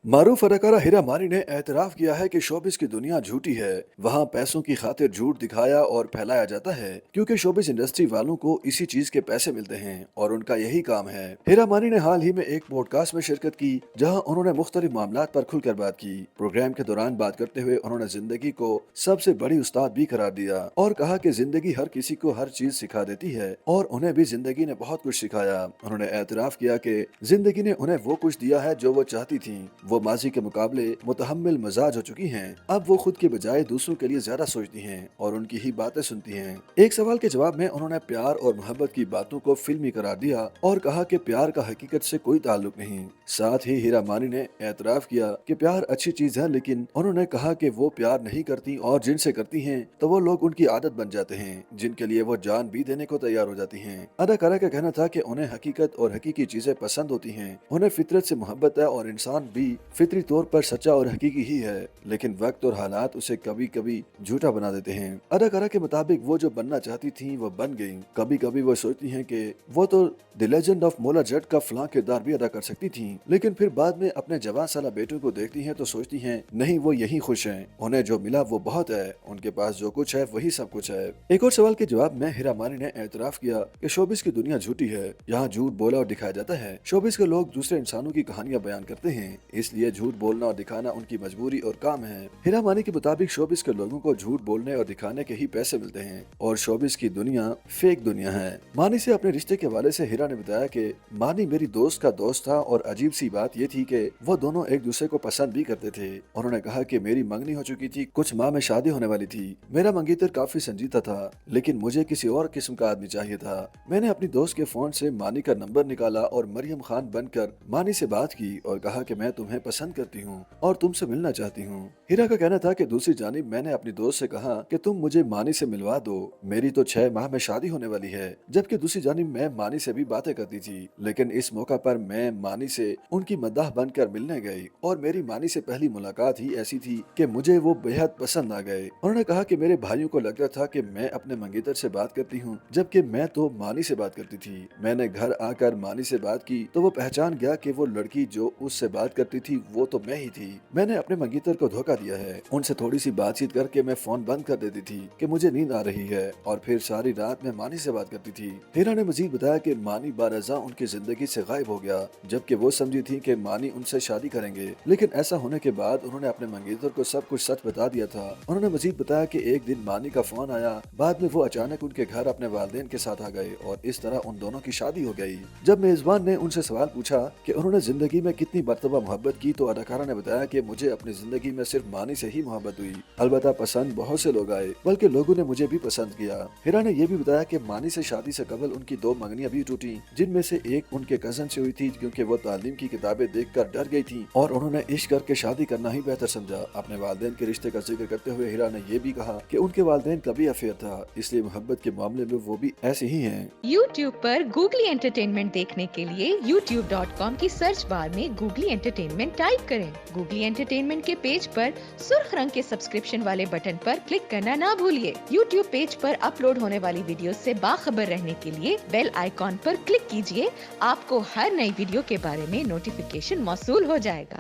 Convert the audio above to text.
मारूफ अदाकारा हीरा मानी ने एतराफ किया है कि शोबिस की दुनिया झूठी है। वहाँ पैसों की खातिर झूठ दिखाया और फैलाया जाता है क्योंकि शोबिस इंडस्ट्री वालों को इसी चीज के पैसे मिलते हैं और उनका यही काम है। हीरा मानी ने हाल ही में एक पॉडकास्ट में शिरकत की जहाँ उन्होंने मुख्तलिफ मामलात पर खुलकर बात की। प्रोग्राम के दौरान बात करते हुए उन्होंने जिंदगी को सबसे बड़ी उस्ताद भी करार दिया और कहा कि जिंदगी हर किसी को हर चीज सिखा देती है और उन्हें भी जिंदगी ने बहुत कुछ सिखाया। उन्होंने एतराफ किया कि जिंदगी ने उन्हें वो कुछ दिया है जो वो चाहती थी। वो माजी के मुकाबले मुतहम्मिल मिजाज हो चुकी हैं। अब वो खुद के बजाय दूसरों के लिए ज्यादा सोचती हैं और उनकी ही बातें सुनती हैं। एक सवाल के जवाब में उन्होंने प्यार और मोहब्बत की बातों को फिल्मी करार दिया और कहा कि प्यार का हकीकत से कोई ताल्लुक नहीं। साथ ही हीरा मानी ने एतराफ किया कि प्यार अच्छी चीज है, लेकिन उन्होंने कहा कि वो प्यार नहीं करती और जिनसे करती हैं तो वो लोग उनकी आदत बन जाते हैं जिनके लिए वो जान भी देने को तैयार हो जाती हैं। अदाकारा का कहना था कि उन्हें हकीकत और हकीकी चीजें पसंद होती हैं। उन्हें फितरत से मोहब्बत है और इंसान भी फितरी तौर पर सच्चा और हकीकी ही है, लेकिन वक्त और हालात उसे कभी कभी झूठा बना देते हैं। अदाकारा के मुताबिक वो जो बनना चाहती थी वो बन गई। कभी कभी वो सोचती हैं कि वो तो द लेजेंड ऑफ मोला जट का फलां किरदार भी अदा कर सकती थी, लेकिन फिर बाद में अपने जवान साला बेटों को देखती हैं तो सोचती हैं नहीं, वो यही खुश हैं। उन्हें जो मिला वो बहुत है, उनके पास जो कुछ है वही सब कुछ है। एक और सवाल के जवाब में हीरा मानी ने एतराफ किया कि शोबिस की दुनिया झूठी है। यहाँ झूठ बोला और दिखाया जाता है। शोबिस के लोग दूसरे इंसानों की कहानियां बयान करते हैं, इसलिए झूठ बोलना और दिखाना उनकी मजबूरी और काम है। हीरा मानी के मुताबिक शोबिस के लोगों को झूठ बोलने और दिखाने के ही पैसे मिलते हैं और शोबिस की दुनिया फेक दुनिया है। मानी से अपने रिश्ते के हवाले से हीरा ने बताया कि मानी मेरी दोस्त का दोस्त था और अजीब सी बात ये थी कि वो दोनों एक दूसरे को पसंद भी करते थे। उन्होंने कहा कि मेरी मंगनी हो चुकी थी, कुछ माह में शादी होने वाली थी। मेरा मंगेतर काफी संजीदा था, लेकिन मुझे किसी और किस्म का आदमी चाहिए था। मैंने अपनी दोस्त के फोन से मानी का नंबर निकाला और मरियम खान बनकर मानी से बात की और कहा कि मैं तुम्हें पसंद करती हूँ और तुमसे मिलना चाहती हूँ। हीरा का कहना था कि दूसरी जानिब मैंने अपनी दोस्त से कहा कि तुम मुझे मानी से मिलवा दो, मेरी तो 6 माह में शादी होने वाली है। जबकि दूसरी जानिब मैं मानी से भी बातें करती थी, लेकिन इस मौका पर मैं मानी से उनकी मद्दाह बनकर मिलने गई और मेरी मानी से पहली मुलाकात ही ऐसी थी कि मुझे वो बेहद पसंद आ गए। उन्होंने कहा कि मेरे भाइयों को लगता था कि मैं अपने मंगेतर से बात करती हूँ, जबकि मैं तो मानी से बात करती थी। मैंने घर आकर मानी से बात की तो वो पहचान गया कि वो लड़की जो उससे बात करती थी वो तो मैं ही थी। मैंने अपने मंगेतर को धोखा दिया है। उनसे थोड़ी सी बातचीत करके मैं फोन बंद कर देती थी कि मुझे नींद आ रही है और फिर सारी रात मैं मानी से बात करती थी। हीरा ने मजीद बताया कि मानी बारजा उनकी जिंदगी से गायब हो गया, जबकि वो समझी थी कि मानी उनसे शादी करेंगे, लेकिन ऐसा होने के बाद उन्होंने अपने मंगेतर को सब कुछ सच बता दिया था। उन्होंने मजीद बताया कि एक दिन मानी का फोन आया, बाद में वो अचानक उनके घर अपने वालिदैन के साथ आ गए और इस तरह उन दोनों की शादी हो गई। जब मेजबान ने उनसे सवाल पूछा कि उन्होंने जिंदगी में कितनी मर्तबा मोहब्बत की तो अदाकारा ने बताया कि मुझे अपनी जिंदगी में सिर्फ मानी से ही मोहब्बत हुई। अलबत्ता पसंद बहुत से लोग आए, बल्कि लोगों ने मुझे भी पसंद किया। हीरा ने यह भी बताया कि मानी से शादी से कबल उनकी 2 मंगनियां भी टूटी, जिनमें से एक उनके कजन से हुई थी क्योंकि वो तालीम की किताबें देखकर डर गई थी और उन्होंने इश्क करके शादी करना ही बेहतर समझा। अपने वालिदैन के रिश्ते का जिक्र करते हुए हीरा ने यह भी कहा कि उनके वालिदैन का भी अफेयर था, इसलिए मोहब्बत के मामले में वो भी ऐसे ही हैं। YouTube पर गूगली एंटरटेनमेंट देखने के लिए youtube.com की सर्च बार में गूगली एंटरटेनमेंट टाइप करें। गूगली एंटरटेनमेंट के पेज पर सुर्ख रंग के सब्सक्रिप्शन वाले बटन पर क्लिक करना ना भूलिए। YouTube पेज पर अपलोड होने वाली वीडियो से बाखबर रहने के लिए बेल आइकॉन पर क्लिक कीजिए। आपको हर नई वीडियो के बारे में नोटिफिकेशन मौसूल हो जाएगा।